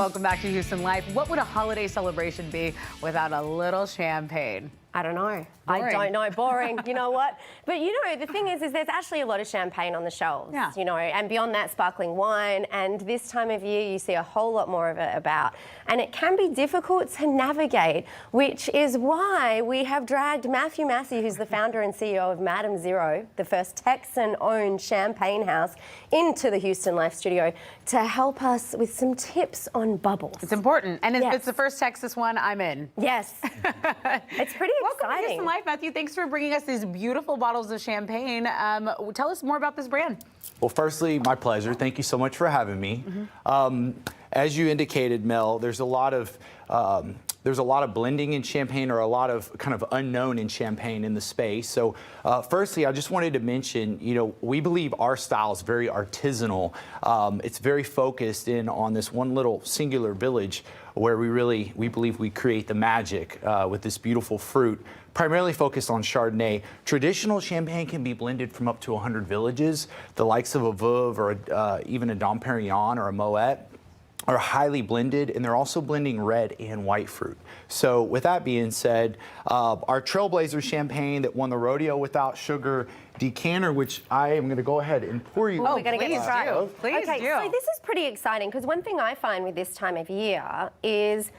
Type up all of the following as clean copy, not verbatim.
Welcome back to Houston Life. What would a holiday celebration be without a little champagne? I don't know. Boring. I don't know. Boring. You know what? But you know, the thing is there's actually a lot of champagne on the shelves. Yeah. You know, and beyond that, sparkling wine. And this time of year, you see a whole lot more of it about. And it can be difficult to navigate, which is why we have dragged Matthew Massey, who's the founder and CEO of Madame Zero, the first Texan-owned champagne house, into the Houston Life studio to help us with some tips on bubbles. It's important. And if Yes. it's the first Texas one, I'm in. Yes. It's pretty Welcome to exciting. Houston Life, Matthew. Thanks for bringing us these beautiful bottles of champagne. Tell us more about this brand. Well, firstly, my pleasure. Thank you so much for having me. As you indicated, Mel, there's a lot of blending in champagne, or a lot of kind of unknown in champagne in the space. So firstly, I just wanted to mention, you know, we believe our style is very artisanal. It's very focused in on this one little singular village where we believe we create the magic with this beautiful fruit, primarily focused on Chardonnay. Traditional champagne can be blended from up to 100 villages. The likes of a Veuve or even a Dom Perignon or a Moet are highly blended, and they're also blending red and white fruit. So with that being said, our Trailblazer champagne that won the rodeo without sugar decanter, which I am going to go ahead and pour you. Oh, we're going to get started. Please okay, do. so this is pretty exciting because one thing I find with this time of year is,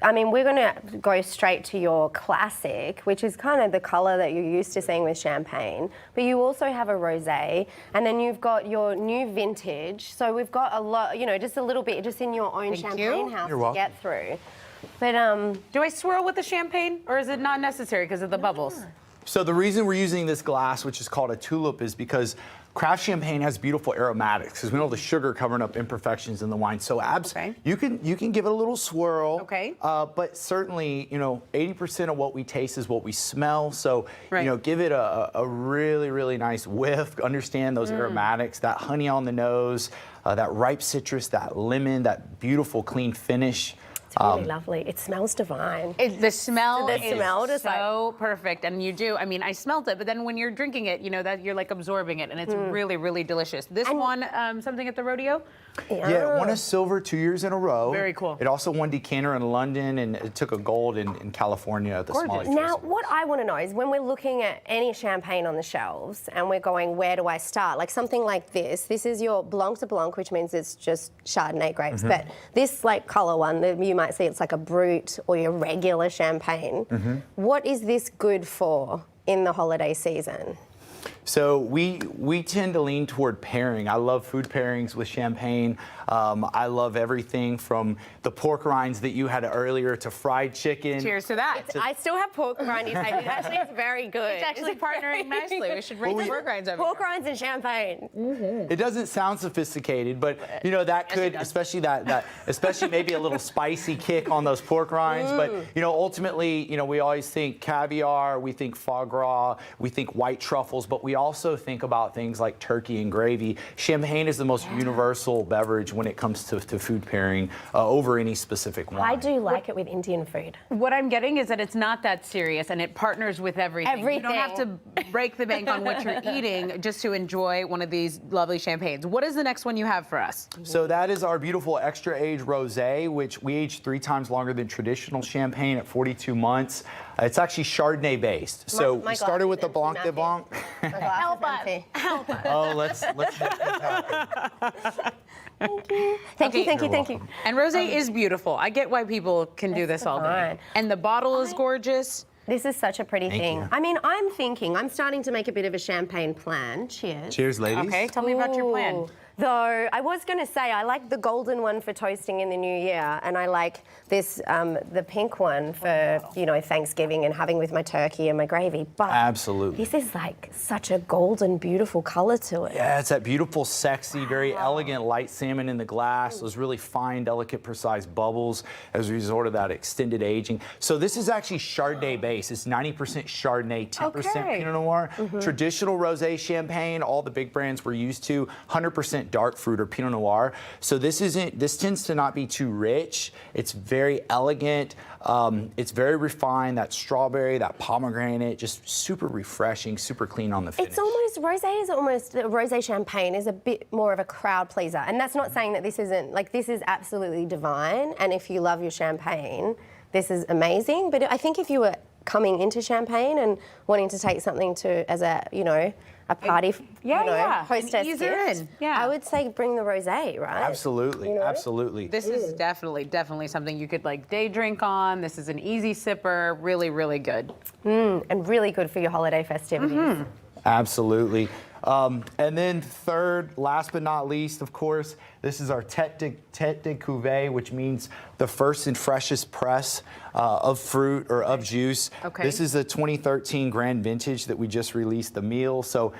I mean, we're going to go straight to your classic, which is kind of the color that you're used to seeing with champagne, but you also have a rosé, and then you've got your new vintage. So we've got a lot, you know, just a little bit just in your own champagne house You're to welcome. get through. But Do I swirl with the champagne, or is it not necessary because of the bubbles? So the reason we're using this glass, which is called a tulip, is because craft champagne has beautiful aromatics, because we know the sugar covering up imperfections in the wine. So Okay. you can give it a little swirl. Okay. But certainly, you know, 80% of what we taste is what we smell. So Right. you know, give it a really, really nice whiff. Understand those aromatics, that honey on the nose, that ripe citrus, that lemon, that beautiful clean finish. it's really lovely. It smells divine. The smell The is smell just so perfect, and you do. I mean, I smelled it, but then when you're drinking it, you know that you're like absorbing it, and it's really, really delicious. This one, something at the rodeo. Yeah, it won a silver 2 years in a row. Very cool. It also won decanter in London, and it took a gold in California at the Gorgeous. Smalley Now, Festival. what I want to know is when we're looking at any champagne on the shelves and we're going, where do I start? Like something like this. This is your Blanc de Blanc, which means it's just Chardonnay grapes. But this like color one, you might see it's like a Brut or your regular champagne. What is this good for in the holiday season? So we tend to lean toward pairing. I love food pairings with champagne. I love everything from the pork rinds that you had earlier to fried chicken. Cheers to that. I still have pork rinds. Actually, it's very good. It's actually partnering nicely. We should bring the pork rinds over Pork here. rinds and champagne. It doesn't sound sophisticated, but you know that could, especially especially maybe a little spicy kick on those pork rinds. But you know, ultimately, you know, we always think caviar, we think foie gras, we think white truffles, but we also think about things like turkey and gravy. Champagne is the most universal beverage when it comes to food pairing over any specific wine. I do like it with Indian food. What I'm getting is that it's not that serious, and it partners with everything. You don't have to Everything. break the bank on what you're eating just to enjoy one of these lovely champagnes. What is the next one you have for us? So that is our beautiful extra age rosé, which we age 3 times longer than traditional champagne at 42 months. It's actually Chardonnay based. So my we started glass with the is Blanc de empty, Blanc. Help us. Help us. Oh, let's make this happen. Thank you. And rosé is beautiful. I get why people can do this all day. divine. And the bottle is gorgeous. This is such a pretty thing. you. I mean, I'm starting to make a bit of a champagne plan. Cheers. Cheers, ladies. Okay, tell me about your plan. Ooh. Though I was going to say I like the golden one for toasting in the new year, and I like this the pink one for Thanksgiving and having with my turkey and my gravy. But Absolutely. this is like such a golden, beautiful color to it. Yeah, it's that beautiful, sexy, very elegant light salmon in the glass. Those really fine, delicate, precise bubbles as a result of that extended aging. So this is actually Chardonnay based. It's 90% Chardonnay, 10% Okay. Pinot Noir. Traditional rosé champagne, all the big brands we're used to, 100% 100% dark fruit or Pinot Noir. So this tends to not be too rich. It's very elegant. It's very refined. That strawberry, that pomegranate, just super refreshing, super clean on the finish. It's almost, rosé champagne is a bit more of a crowd pleaser. And that's not saying that this isn't, like, this is absolutely divine. And if you love your champagne, this is amazing. But I think if you were coming into champagne and wanting to take something to, as a, you know, a party, hostess gift, I would say bring the rosé, right? Absolutely, You know? absolutely. This is definitely something you could like day drink on. This is an easy sipper, really, really good. And really good for your holiday festivities. Absolutely. And then third, last but not least, of course, this is our Tête de Cuvée, which means the first and freshest press of fruit or of juice. Okay. This is a 2013 Grand Vintage that we just released, the Mille. So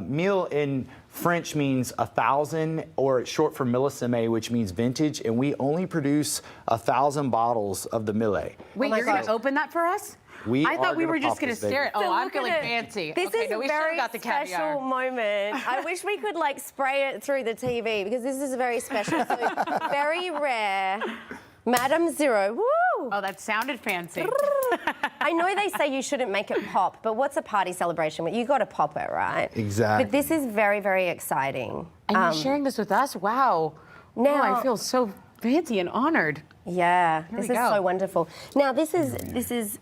Mille in French means 1,000, or it's short for millésime, which means vintage, and we only produce 1,000 bottles of the Mille. Wait, you're going to open that for us? I thought we were just going to stare at. Oh, I'm feeling fancy. This is no, we a very got the special moment. I wish we could like spray it through the TV because this is very special. So very rare. Madame Zero. Woo! Oh, that sounded fancy. I know they say you shouldn't make it pop, but what's a party celebration? You got to pop it, right? Exactly. But this is very, very exciting. And you're sharing this with us? Wow. Now I feel so fancy and honored. Yeah, this is go. so wonderful. Now this is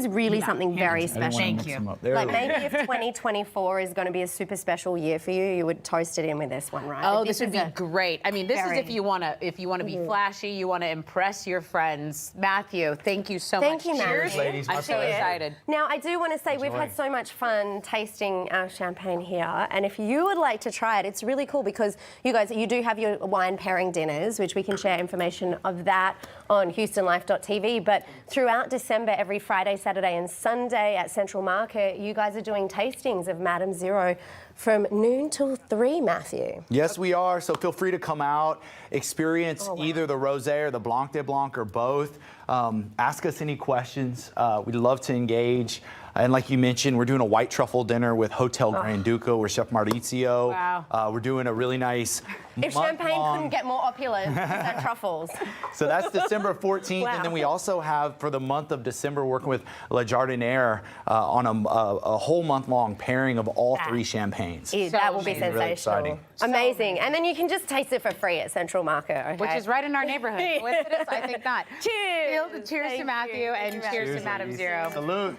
really something very special. Thank you. Like maybe if 2024 is going to be a super special year for you, you would toast it in with this one, right? Oh, But this would be great. I mean, this is very- if you want to be flashy, you want to impress your friends. Matthew, thank you so Thank much. you, Cheers. Matthew. Ladies, my I'm so pleasure. excited. Now, I do want to say we've had so much fun tasting our champagne here, and if you would like to try it, it's really cool because you do have your wine pairing dinners, which we can share information of that on HoustonLife.tv, but throughout December, every Friday, Saturday and Sunday at Central Market, you guys are doing tastings of Madame Zero from noon till 3, Matthew. Yes, we are. So feel free to come out, experience either the Rosé or the Blanc de Blanc or both. Ask us any questions. We'd love to engage. And like you mentioned, we're doing a white truffle dinner with Hotel Grand Duca with Chef Maurizio. Wow. We're doing a really nice If champagne month-long- couldn't get more opulent, than truffles. So that's December 14th. Wow. And then we also have, for the month of December, working with Le Jardiniere on a whole month-long pairing of all 3 champagnes. That will be amazing. Really sensational. exciting. Amazing. And then you can just taste it for free at Central Market, okay? Which is right in our neighborhood. Coincidence? I think not. Cheers. Cheers to Thank Matthew you. and cheers to Madame ladies. Zero. Salute.